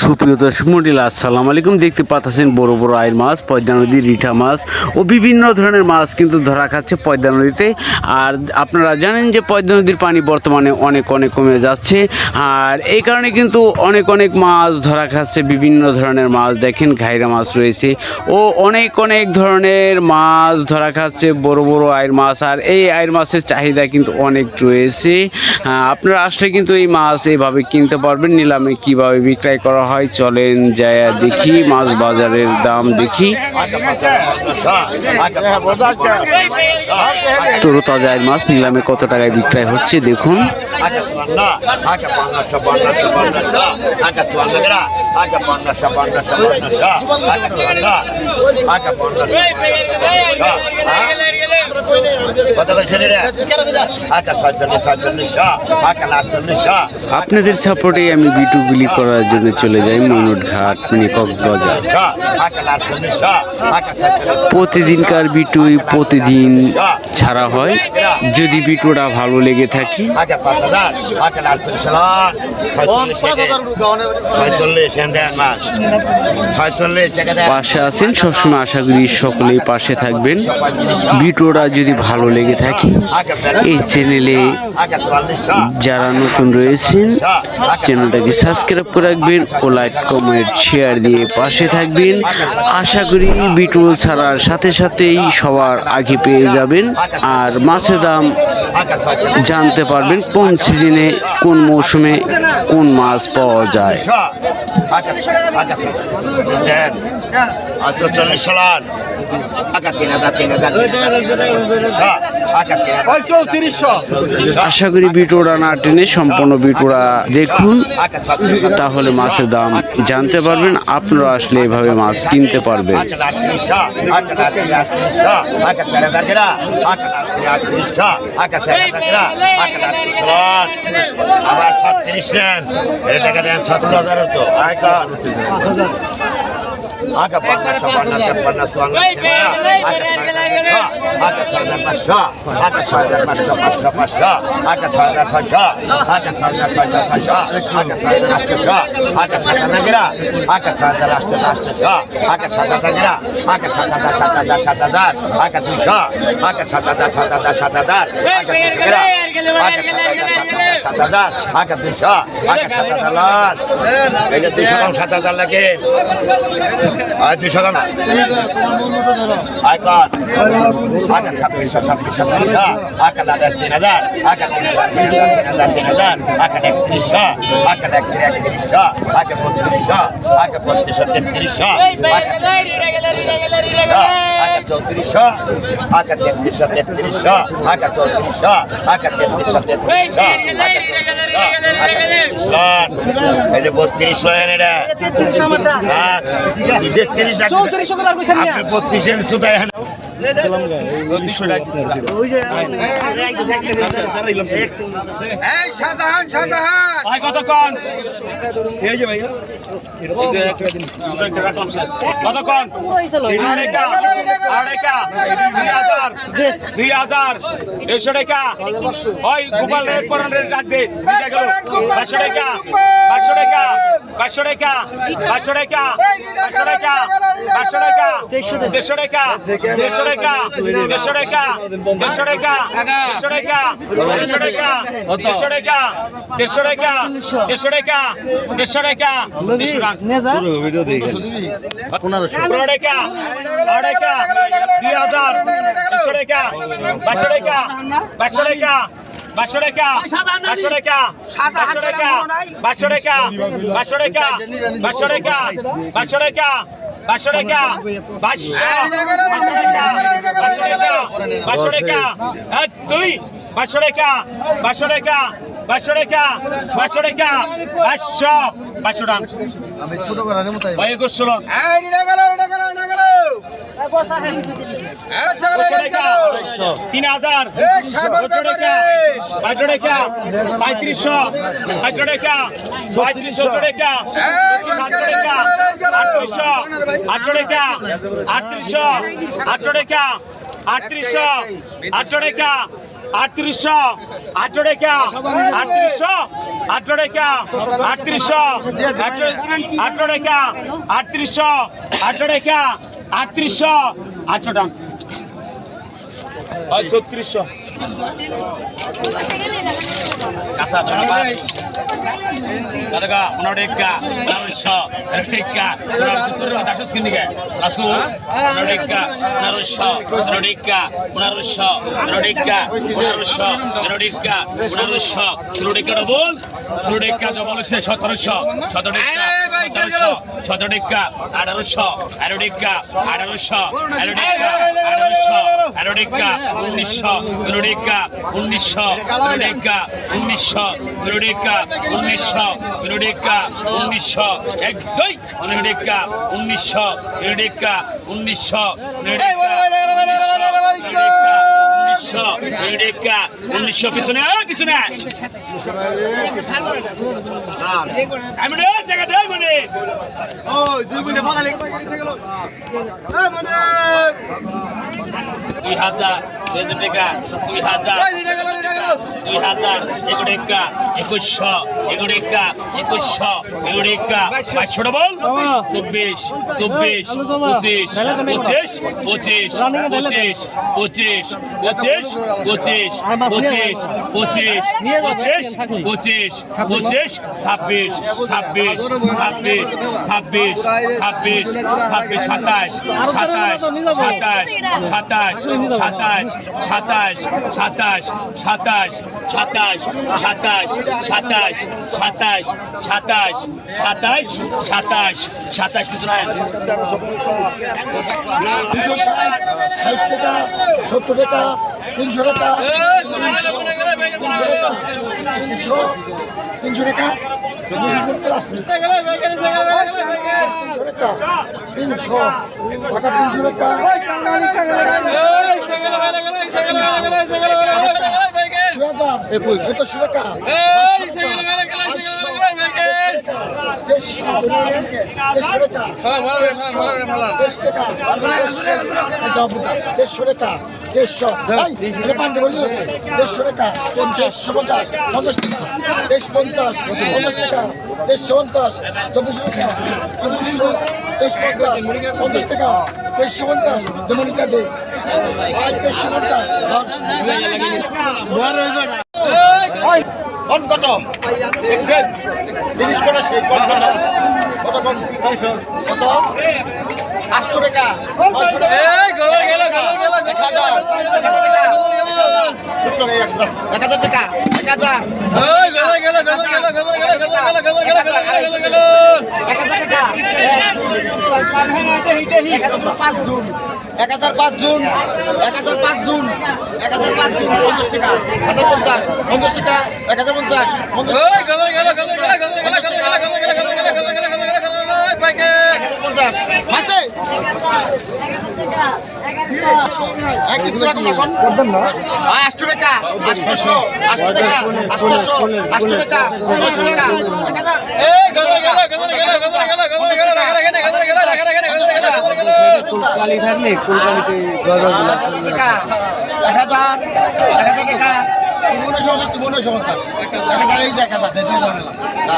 সুপ্রিয় দর্শক মণ্ডলী, আসসালামু আলাইকুম। দেখতে পাচ্ছেন বড় বড় আইর মাছ, পদ্মা নদীর রিঠা মাছ ও বিভিন্ন ধরনের মাছ কিন্তু ধরা খাচ্ছে পদ্মা নদীতে। আর আপনারা জানেন যে পদ্মা নদীর পানি বর্তমানে অনেক কমে যাচ্ছে, আর এই কারণে কিন্তু অনেক মাছ ধরা খাচ্ছে। বিভিন্ন ধরনের মাছ দেখেন, ঘাইরা মাছ রয়েছে ও অনেক ধরনের মাছ ধরা খাচ্ছে, বড় বড় আইর মাছ। আর এই আইর মাছের চাহিদা কিন্তু অনেক রয়েছে। আপনারা আসলে কিন্তু এই মাছ এভাবে কিনতে পারবেন। নিলামে কিভাবে বিক্রয় করা হয় চলেন যায় দেখি, মাছ বাজারের দাম দেখি। তরতাজা আইর মাছ নিলামে কত টাকায় বিক্রয় হচ্ছে দেখুন। আপনাদের সাপোর্টে আমি বিটু বিলি করার জন্য চলে যাই মনুট ঘাট, মিনি কক্সবাজার। প্রতিদিনকার বিটুই প্রতিদিন ছাড়া হয়। যদি বিটুটা ভালো লেগে থাকে, পাশে আছেন সবসময়, আশা করি সকলেই পাশে থাকবেন। ভিডিওটা যদি ভালো লেগে থাকে, এই চ্যানেলে যারা নতুন রয়েছেন চ্যানেলটাকে সাবস্ক্রাইব করে রাখবেন ও লাইক কমেন্ট শেয়ার দিয়ে পাশে থাকবেন। আশা করি ভিডিও ছাড়ার সাথেই সবার আগে পেয়ে যাবেন, আর মাছের দাম জানতে পারবেন কোন সিজনে, কোন মৌসুমে কোন মাছ পাওয়া যায়। আশা করি ভিডিওটা না টেনে সম্পূর্ণ ভিডিওটা দেখুন, তাহলে মাছের দাম জানতে পারবেন। আপনারা আসলে এভাবে মাছ কিনতে পারবেন। আবার 36 নেন, এটা টাকা দেন 70,000 তো आगे बढ़ना चढ़ना चढ़ना स्वागत आगे साइडर पश्चा आगे साइडर पश्चा पश्चा पश्चा आगे साइडर पश्चा आगे साइडर पश्चा पश्चा आगे साइडर राष्ट्र आगे साइडर नगरा आगे साइडर राष्ट्र आगे साइडर नगरा आगे साइडर सादादार आगे दूसरा आगे सादादार सादादार आगे नगरा आगे सादादार आगे दूसरा आगे सादादार लाल ये दूसरा कौन सादादार लगे आज दूसरा कौन आइकॉन आगे 26 आगे लाडस 3,000 आगे 3,000 आगे 31 आगे 31 आगे 32 आगे 33 आगे 34 आगे 33 आगे 34 आगे 32 है रे 33 আপনি 32 সুদায় শাহজাহান ভাই কতক্ষণ কতক্ষণ 2,000 150 টাকা ওই গোপাল রেট পরান রেট রাখবে 500 টাকা 500 টাকা 500 টাকা 500 টাকা 500 টাকা 500 টাকা 150 টাকা 150 টাকা 150 টাকা 150 টাকা 150 টাকা 150 টাকা 150 টাকা 150 টাকা 150 টাকা 150 টাকা 1500 টাকা 2,000 100 টাকা 500 টাকা 500 টাকা 500 টাকা 500 টাকা 500 টাকা 500 টাকা 500 টাকা 500 টাকা 500 টাকা 500 টাকা 500 টাকা তুই 500 টাকা 500 টাকা 500 টাকা 500 টাকা 500 টাকা আমি ছোট করে নেব তাই ভাই 21 লোক এই নিয়ে গেল 3,000 500 টাকা 500 টাকা 3500 500 টাকা 3500 টাকা 800 টাকা 800 টাকা 800 টাকা 800 টাকা 800 টাকা 3800 8 টাকা 3800 8 টাকা 3800 8 টাকা 3800 8 টাকা 3800 8 টাকা 3600 কাঁচা ধন্যবাদ দাদা উনারেকা উনারশো উনারেকা উনারশো কিনিকে আসু উনারেকা উনারশো উনারেকা উনারশো উনারেকা উনারশো উনারেকা উনারশো উনারেকা ডবল উনারেকা ডবল 1700 1700 1700 1800 1800 1800 1800 1900 1900 1900 1900 1900 1900 1900 1900 এক দুই 1900 1900 1900 1900 পিছনে পিছনে আমি টাকা দেয় মানে ওই দুই গুণে বাঙালি মানে 2000 টাকা 2000 2000 এগুড়েকা 2100 এগুড়েকা 2100 এগুড়েকা 2200 বল 24 24 25 25 25 25 25 25 25 25 25 25 26 26 26 26 26 26 27 27 27 27 27 27 27 27 27 27 27 27 27 27 27 কিছু নাই 60 টাকা 70 টাকা 300 টাকা 300 টাকা 270 আছে 300 টাকা 300 টাকা 300 টাকা 21 টাকা কত দেখছেন জিনিস কটা সেই কত কত কত 800 টাকা 900 টাকা 1000 টাকা 1000 টাকা 1005 জুন 1005 জুন 1005 জুন 1005 জুন 50 টাকা 1050 50 টাকা 1050 মাসে এক কিছু রাখুন এখন 800 টাকা 800 800 টাকা 800 800 টাকা 900 টাকা 1000 কালি থাকলে কোরবানিতে 1000 টাকা 1000 টাকা মনে সমস্যা 1000 এই যে 1000 দিতে হবে না